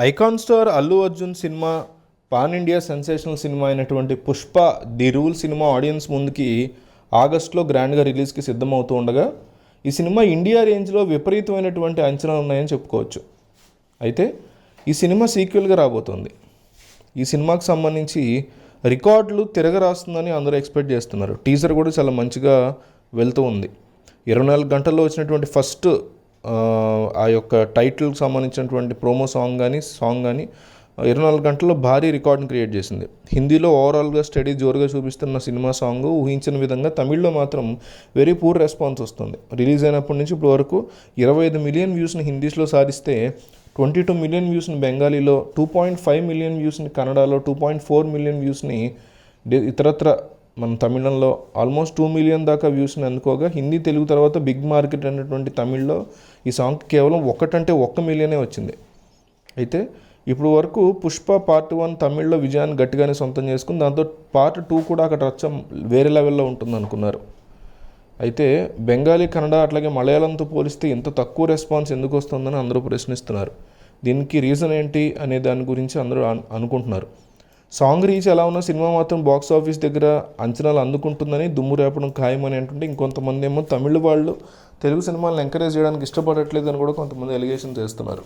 Icon star Allu Arjun cinema pan India sensational cinema అయినటువంటి Pushpa the rule cinema audience ముందుకి ఆగస్టులో గ్రాండ్గా రిలీజ్కి సిద్ధమవుతూ ఉండగా ఈ సినిమా ఇండియా రేంజ్లో విపరీతమైనటువంటి అంచనాలు ఉన్నాయని చెప్పుకోవచ్చు. అయితే ఈ సినిమా సీక్వెల్గా రాబోతోంది. ఈ సినిమాకి సంబంధించి రికార్డులు తిరగరాస్తుందని అందరూ ఎక్స్పెక్ట్ చేస్తున్నారు. టీజర్ కూడా చాలా మంచిగా వెళ్తూ ఉంది. 24 గంటల్లో వచ్చినటువంటి ఫస్ట్ ఆ యొక్క టైటిల్కి సంబంధించినటువంటి ప్రోమో సాంగ్ కానీ 24 గంటల్లో భారీ రికార్డ్ని క్రియేట్ చేసింది. హిందీలో ఓవరాల్గా స్టడీ జోరుగా చూపిస్తున్న సినిమా సాంగ్ ఊహించిన విధంగా తమిళ్లో మాత్రం వెరీ పూర్ రెస్పాన్స్ వస్తుంది. రిలీజ్ అయినప్పటి నుంచి ఇప్పుడు వరకు 25 మిలియన్ వ్యూస్ని హిందీలో సాధిస్తే 22 మిలియన్ వ్యూస్ని బెంగాలీలో, 2.5 మిలియన్ వ్యూస్ని కన్నడలో, 2.4 మిలియన్ వ్యూస్ని ఇతరత్ర మన తమిళంలో ఆల్మోస్ట్ 2 మిలియన్ దాకా వ్యూస్ని అందుకోగా హిందీ తెలుగు తర్వాత బిగ్ మార్కెట్ అనేటువంటి తమిళ్లో ఈ సాంగ్ కేవలం 1 మిలియనే వచ్చింది. అయితే ఇప్పుడు వరకు పుష్ప పార్ట్ 1 తమిళ్లో విజయాన్ని గట్టిగానే సొంతం చేసుకుని దాంతో పార్ట్ 2 కూడా అక్కడ రచ్చ వేరే లెవెల్లో ఉంటుంది అనుకున్నారు. అయితే బెంగాలీ, కన్నడ అట్లాగే మలయాళంతో పోలిస్తే ఇంత తక్కువ రెస్పాన్స్ ఎందుకు వస్తుందని అందరూ ప్రశ్నిస్తున్నారు. దీనికి రీజన్ ఏంటి అనే దాని గురించి అందరూ అనుకుంటున్నారు. సాంగ్ రీచ్ ఎలా ఉన్నా సినిమా మాత్రం బాక్స్ ఆఫీస్ దగ్గర అంచనాలు అందుకుంటుందని దుమ్ము రేపడం ఖాయమని అంటుంటే, ఇంకొంతమంది ఏమో తమిళ వాళ్ళు తెలుగు సినిమాలను ఎంకరేజ్ చేయడానికి ఇష్టపడట్లేదని కూడా కొంతమంది ఎలిగేషన్ చేస్తున్నారు.